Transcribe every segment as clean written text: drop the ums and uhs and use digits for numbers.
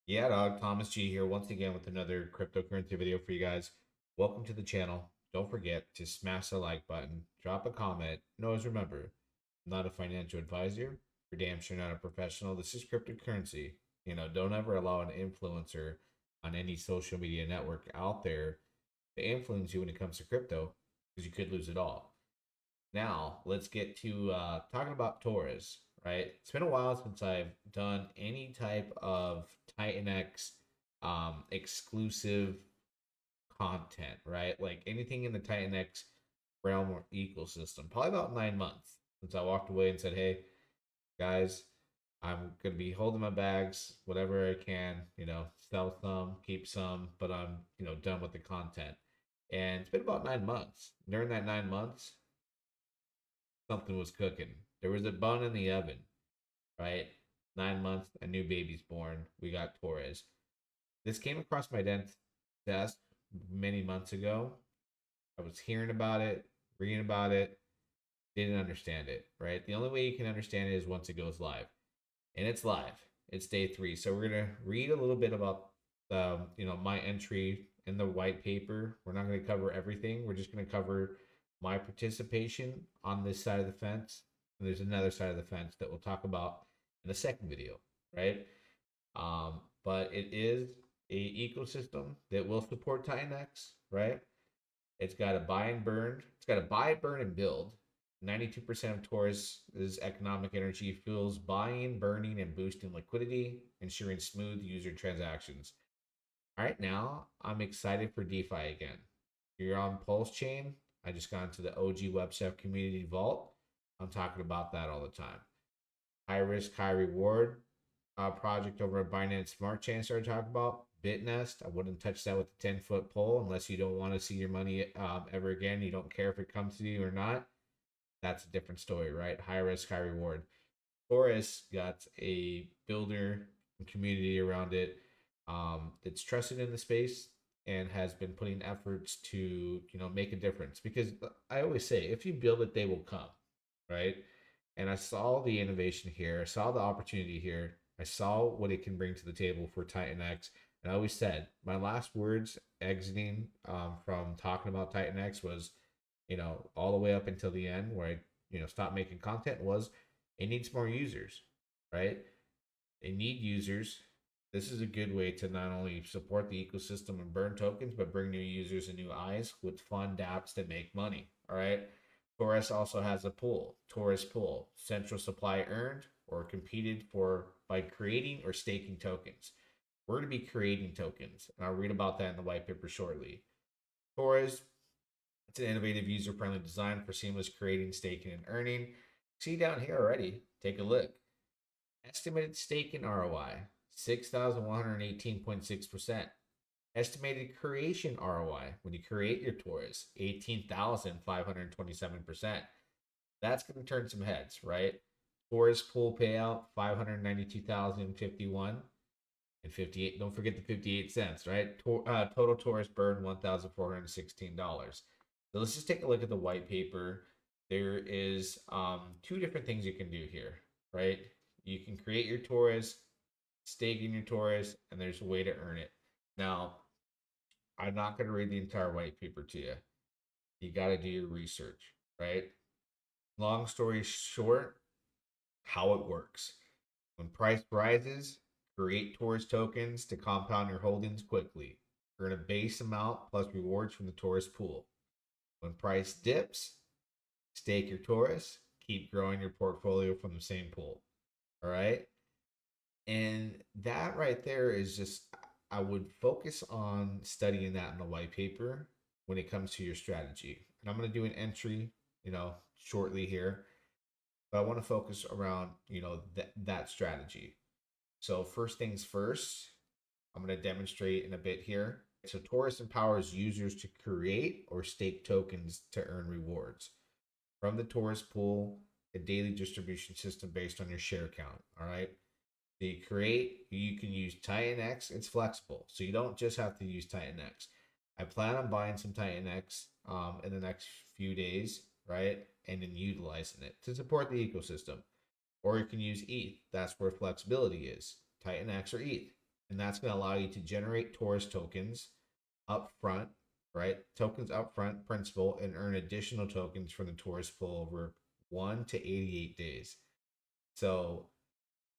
Yeah, dog. Thomas G here once again with another cryptocurrency video for you guys. Welcome to the channel. Don't forget to smash the like button, drop a comment, and always remember, I'm not a financial advisor. You're damn sure not a professional. This is cryptocurrency. Don't ever allow an influencer on any social media network out there to influence you when it comes to crypto because you could lose it all. Now, let's get to talking about TORUS, right? It's been a while since I've done any type of TitanX exclusive content, right? Like anything in the TitanX realm or ecosystem. Probably about 9 months since I walked away and said, hey, guys, I'm going to be holding my bags, whatever I can, sell some, keep some, but I'm, done with the content. And it's been about 9 months. During that 9 months, something was cooking. There was a bun in the oven, right? 9 months, a new baby's born. We got Torres. This came across my desk many months ago. I was hearing about it, reading about it, didn't understand it, right? The only way you can understand it is once it goes live. And it's live. It's day 3. So we're gonna read a little bit about my entry in the white paper. We're not gonna cover everything. We're just gonna cover my participation on this side of the fence. And there's another side of the fence that we'll talk about in the second video, right? But it is a ecosystem that will support TitanX, right? It's got a buy and burn. It's got a buy, burn, and build. 92% of Taurus's economic energy fuels buying, burning, and boosting liquidity, ensuring smooth user transactions. All right, now I'm excited for DeFi again. You're on Pulse Chain. I just got into the OG WebSef Community Vault. I'm talking about that all the time. High risk, high reward project over at Binance Smart Chain started talking about. Bitnest, I wouldn't touch that with a 10-foot pole unless you don't want to see your money ever again. You don't care if it comes to you or not. That's a different story, right? High risk, high reward. Taurus got a builder community around it that's trusted in the space and has been putting efforts to make a difference. Because I always say, if you build it, they will come, right? And I saw the innovation here. I saw the opportunity here. I saw what it can bring to the table for TitanX. And I always said my last words exiting from talking about TitanX was, all the way up until the end where I, stopped making content was it needs more users, right? They need users. This is a good way to not only support the ecosystem and burn tokens, but bring new users and new eyes with fun dApps that make money. All right. TORUS also has a pool, TORUS Pool, central supply earned or competed for by creating or staking tokens. We're going to be creating tokens, and I'll read about that in the white paper shortly. TORUS, it's an innovative, user-friendly design for seamless creating, staking, and earning. See down here already. Take a look. Estimated staking ROI, 6,118.6%. Estimated creation ROI when you create your TORUS, 18,527%. That's going to turn some heads, right? TORUS pool payout, 592,051 and 58. Don't forget the 58 cents, right? Total TORUS burn, $1,416. So let's just take a look at the white paper. There is two different things you can do here, right? You can create your TORUS, stake in your TORUS, and there's a way to earn it. Now, I'm not going to read the entire white paper to you. You got to do your research, right? Long story short, how it works. When price rises, create TORUS tokens to compound your holdings quickly. Earn a base amount plus rewards from the TORUS pool. When price dips, stake your TORUS, keep growing your portfolio from the same pool. All right. And that right there is just, I would focus on studying that in the white paper when it comes to your strategy. And I'm going to do an entry, shortly here, but I want to focus around, that strategy. So first things first, I'm going to demonstrate in a bit here. So TORUS empowers users to create or stake tokens to earn rewards from the TORUS pool, a daily distribution system based on your share count. All right. So you create, you can use TitanX. It's flexible. So you don't just have to use TitanX. I plan on buying some TitanX in the next few days, right? And then utilizing it to support the ecosystem. Or you can use ETH. That's where flexibility is. TitanX or ETH. and that's going to allow you to generate TORUS tokens upfront, right? Tokens upfront principal, and earn additional tokens from the TORUS pool over 1 to 88 days. So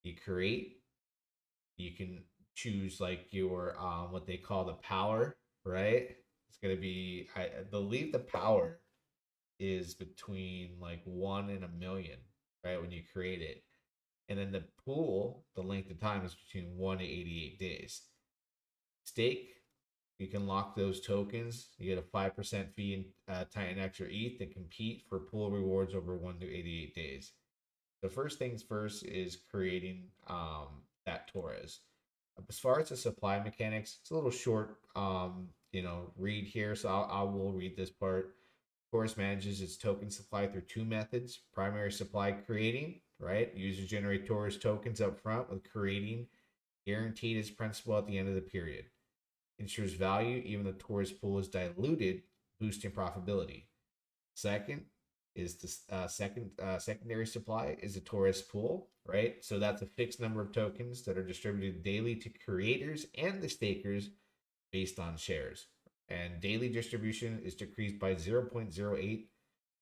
you create, you can choose like your what they call the power, right? It's going to be, I believe the power is between like 1 and a million, right? When you create it. And then the pool, the length of time is between 1 to 88 days. Stake, you can lock those tokens. You get a 5% fee in TitanX or ETH that compete for pool rewards over 1 to 88 days. The first things first is creating that TORUS. As far as the supply mechanics, it's a little short, read here, so I will read this part. TORUS manages its token supply through two methods: primary supply creating, right? Users generate TORUS tokens up front, with creating guaranteed as principal at the end of the period. Ensures value even the TORUS pool is diluted, boosting profitability. Second is the secondary supply is the TORUS pool, right? So that's a fixed number of tokens that are distributed daily to creators and the stakers based on shares. And daily distribution is decreased by 0.08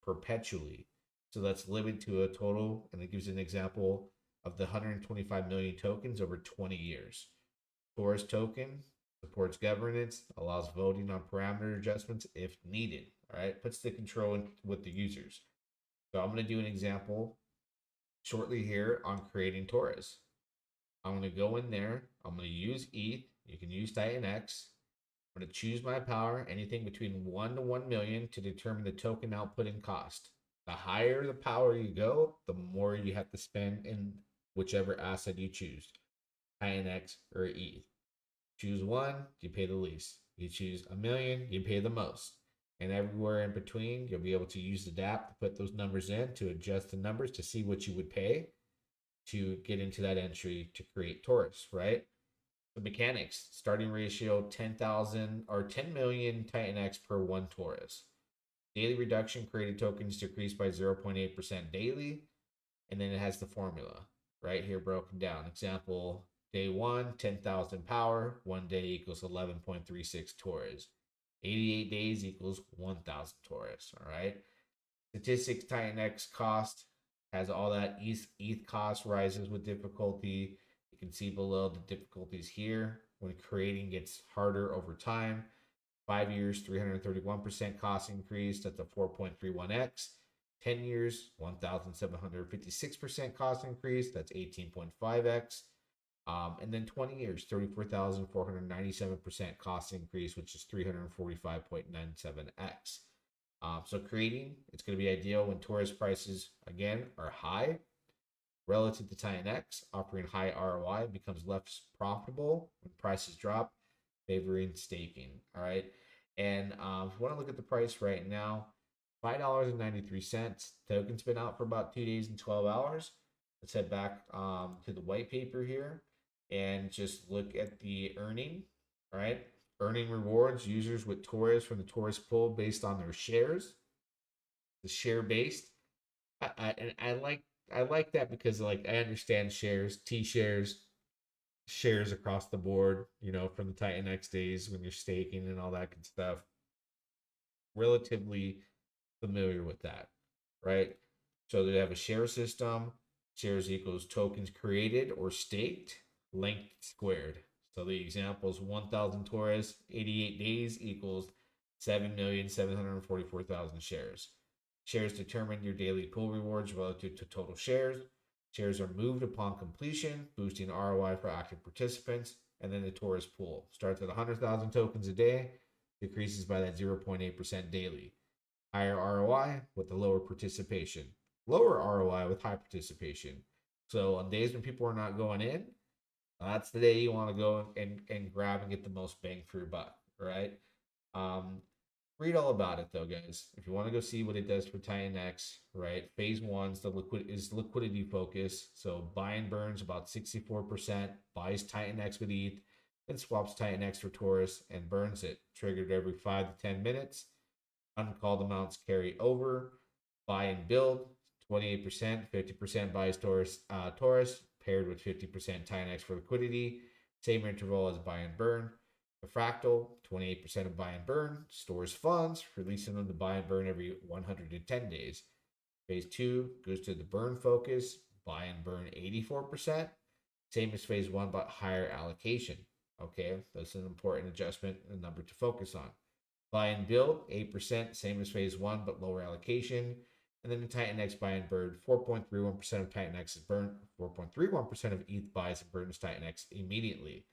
perpetually. So that's limited to a total, and it gives an example of the 125 million tokens over 20 years. TORUS token supports governance, allows voting on parameter adjustments if needed. All right, puts the control in with the users. So I'm going to do an example shortly here on creating TORUS. I'm going to go in there. I'm going to use ETH. You can use TitanX. I'm going to choose my power, anything between 1 to 1 million, to determine the token output and cost. The higher the power you go, the more you have to spend in whichever asset you choose, TitanX or ETH. Choose one, you pay the least. You choose a million, you pay the most. And everywhere in between, you'll be able to use the Dapp to put those numbers in, to adjust the numbers to see what you would pay to get into that entry to create TORUS, right? The mechanics: starting ratio 10,000 or 10 million TitanX per one TORUS. Daily reduction: created tokens decreased by 0.8% daily. And then it has the formula right here broken down. Example, day one, 10,000 power. 1 day equals 11.36 TORUS. 88 days equals 1,000 TORUS. All right. Statistics: TitanX cost has all that. ETH cost rises with difficulty. You can see below the difficulties here. When creating gets harder over time. 5 years, 331% cost increase. That's a 4.31x. 10 years, 1,756% cost increase. That's 18.5x. And then 20 years, 34,497% cost increase, which is 345.97x. So creating, it's going to be ideal when TORUS prices, again, are high relative to TitanX. Offering high ROI becomes less profitable when prices drop, favoring staking. All right. And if you want to look at the price right now, $5.93. Token's been out for about 2 days and 12 hours. Let's head back to the white paper here and just look at the earning. All right. Earning rewards: users with TORUS from the TORUS pool based on their shares. The share based. I like that because like I understand shares, T shares, shares across the board, from the TitanX days when you're staking and all that good stuff. Relatively familiar with that, right? So they have a share system. Shares equals tokens created or staked, length squared. So the example is 1,000 TORUS, 88 days equals 7,744,000 shares. Shares determine your daily pool rewards relative to total shares. Shares are moved upon completion, boosting ROI for active participants. And then the TORUS pool starts at 100,000 tokens a day, decreases by that 0.8% daily. Higher ROI with the lower participation. Lower ROI with high participation. So on days when people are not going in, that's the day you want to go and grab and get the most bang for your buck, right? Read all about it though, guys. If you want to go see what it does for TitanX, right? Phase one's is liquidity focus. So buy and burns about 64%, buys TitanX with ETH, then swaps TitanX for TORUS and burns it. Triggered every 5 to 10 minutes. Uncalled amounts carry over. Buy and build, 28%, 50% buys TORUS, paired with 50% TitanX for liquidity. Same interval as buy and burn. The fractal, 28% of buy and burn, stores funds, releasing them to buy and burn every 110 days. Phase 2 goes to the burn focus, buy and burn 84%. Same as phase 1, but higher allocation. Okay, that's an important adjustment and number to focus on. Buy and build, 8%, same as phase 1, but lower allocation. And then the TitanX buy and burn, 4.31% of TitanX is burned, 4.31% of ETH buys and burns TitanX immediately.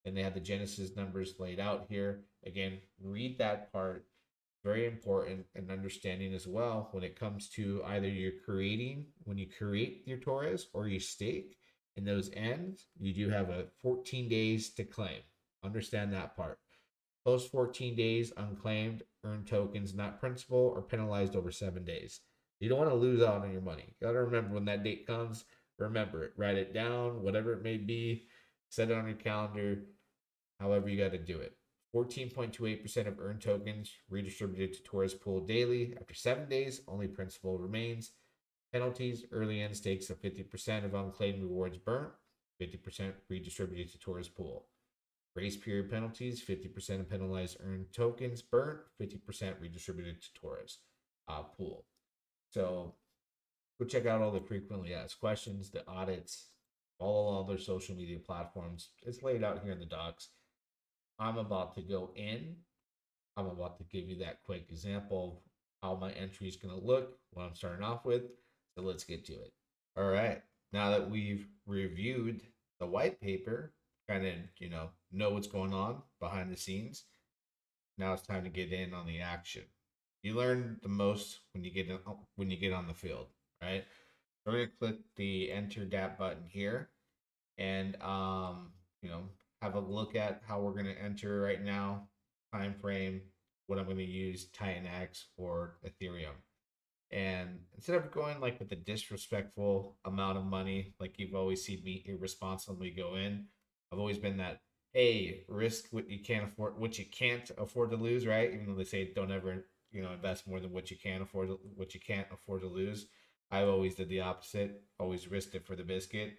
And they have the Genesis numbers laid out here. Again, read that part. Very important and understanding as well when it comes to either you're creating, when you create your TORUS or you stake, and those ends, you do have a 14 days to claim. Understand that part. Post 14 days unclaimed, earn tokens, not principal, or penalized over 7 days. You don't want to lose out on your money. You got to remember when that date comes, remember it. Write it down, whatever it may be. Set it on your calendar, however you got to do it. 14.28% of earned tokens redistributed to TORUS Pool daily. After 7 days, only principal remains. Penalties, early end stakes of 50% of unclaimed rewards burnt, 50% redistributed to TORUS Pool. Grace period penalties, 50% of penalized earned tokens burnt, 50% redistributed to TORUS Pool. So go check out all the frequently asked questions, the audits, all their social media platforms. It's laid out here in the docs. I'm about to go in. I'm about to give you that quick example of how my entry is going to look, what I'm starting off with. So let's get to it. All right. Now that we've reviewed the white paper, kind of, know what's going on behind the scenes, now it's time to get in on the action. You learn the most when you get on the field, right? I'm going to click the enter DApp button here and have a look at how we're going to enter right now, time frame, what I'm going to use, TitanX or Ethereum. And instead of going like with the disrespectful amount of money, like you've always seen me irresponsibly go in, I've always been that, hey, risk what you can't afford to lose, right? Even though they say don't ever, invest more than what you can't afford to lose. I've always did the opposite, always risked it for the biscuit.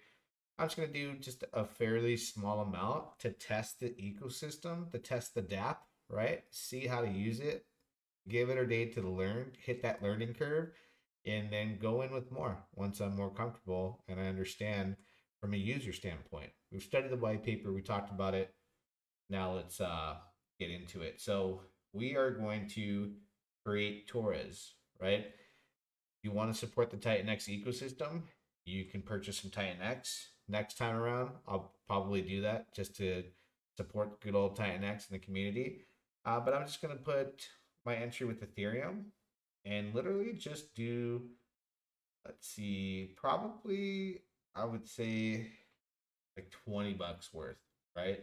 I'm just going to do just a fairly small amount to test the ecosystem, to test the DApp, right? See how to use it, give it a day to learn, hit that learning curve, and then go in with more once I'm more comfortable and I understand from a user standpoint. We've studied the white paper, we talked about it. Now let's get into it. So we are going to create TORUS, right? If you want to support the TitanX ecosystem, you can purchase some TitanX. Next time around, I'll probably do that just to support good old TitanX in the community. But I'm just going to put my entry with Ethereum and literally just do, let's see, probably I would say like 20 bucks worth, right?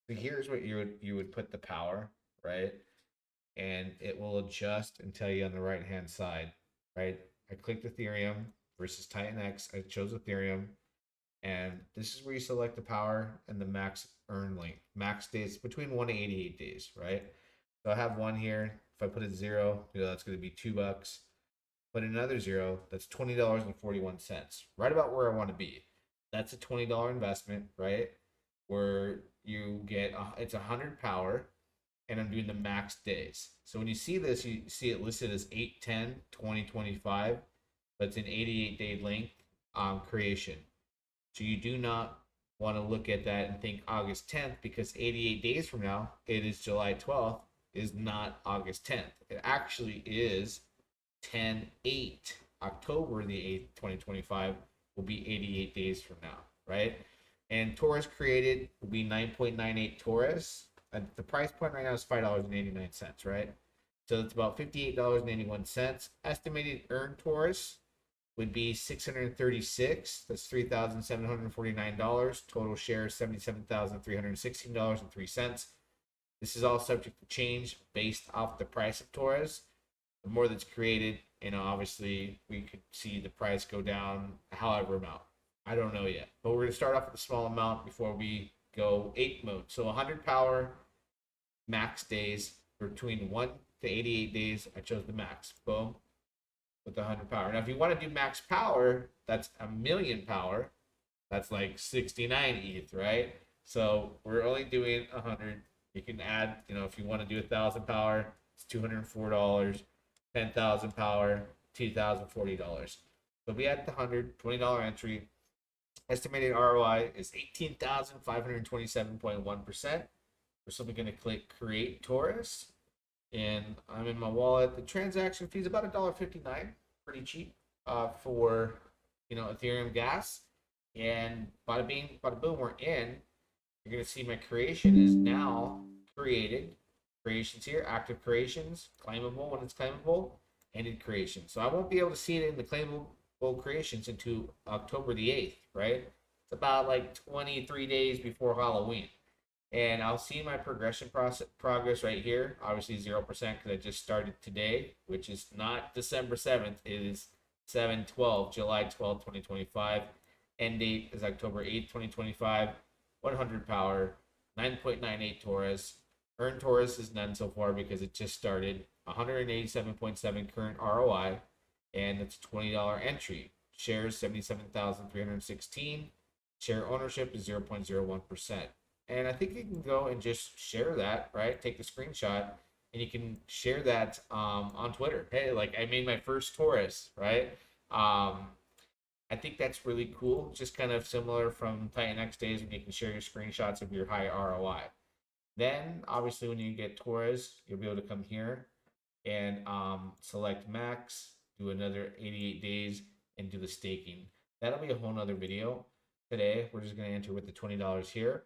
So here's what you would put the power, right? And it will adjust and tell you on the right hand side, right? I clicked Ethereum versus TitanX. I chose Ethereum. And this is where you select the power and the max earn length. Max days between 1 to 88 days, right? So I have one here. If I put it 0, that's going to be $2. Put another 0, that's $20.41. Right about where I want to be. That's a $20 investment, right? Where you get it's 100 power, and I'm doing the max days. So when you see this, you see it listed as 8/10/2025, but it's an 88-day length creation. So you do not want to look at that and think August 10th because 88 days from now, it is July 12th, is not August 10th. It actually is 10/8. October the 8th, 2025 will be 88 days from now, right? And TORUS created will be 9.98 TORUS. The price point right now is $5.89, right? So it's about $58.81. Estimated earned TORUS would be 636. That's $3,749. Total shares $77,316.03. This is all subject to change based off the price of TORUS. The more that's created, obviously we could see the price go down however amount. I don't know yet, but we're going to start off with a small amount before we go 8 mode. So 100 power, max days between 1 to 88 days. I chose the max. Boom. With 100 power. Now, if you want to do max power, that's 1,000,000 power. That's like 69 ETH, right? So we're only doing 100. You can add, if you want to do 1,000 power, it's $204. 10,000 power, $2,040. So we add the $120 entry. Estimated ROI is 18,527.1%. We're simply going to click create TORUS, and I'm in my wallet. The transaction fee is about $1.59, pretty cheap for Ethereum gas. And bada bing, bada boom, we're in. You're going to see my creation is now created. Creations here, active creations, claimable when it's claimable, ended creation. So I won't be able to see it in the claimable creations until October the 8th, right? It's about like 23 days before Halloween. And I'll see my progression progress right here. Obviously 0% because I just started today, which is not December 7th. It is 7/12, July 12th, 2025. End date is October 8th, 2025. 100 power, 9.98 TORUS. Earned TORUS is none so far because it just started. 187.7 current ROI, and it's $20 entry. Shares 77,316. Share ownership is 0.01%. And I think you can go and just share that, right? Take the screenshot, and you can share that on Twitter. Hey, like I made my first TORUS, right? I think that's really cool. Just kind of similar from TitanX days when you can share your screenshots of your high ROI. Then, obviously, when you get TORUS, you'll be able to come here and select max, do another 88 days, and do the staking. That'll be a whole nother video. Today, we're just going to enter with the $20 here.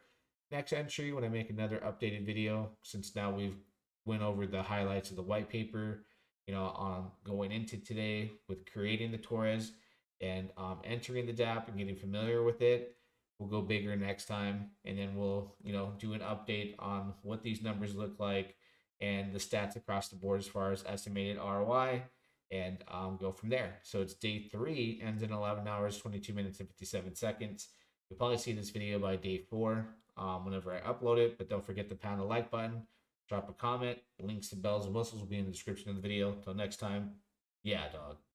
Next entry, when I make another updated video, since now we've went over the highlights of the white paper, on going into today with creating the TORUS and entering the DApp and getting familiar with it. We'll go bigger next time, and then we'll do an update on what these numbers look like and the stats across the board as far as estimated ROI, and go from there. So it's day 3, ends in 11 hours 22 minutes and 57 seconds. You'll probably see this video by day 4 whenever I upload it, but don't forget to pound the like button, drop a comment. Links to bells and whistles will be in the description of the video. Until next time, yeah, dog.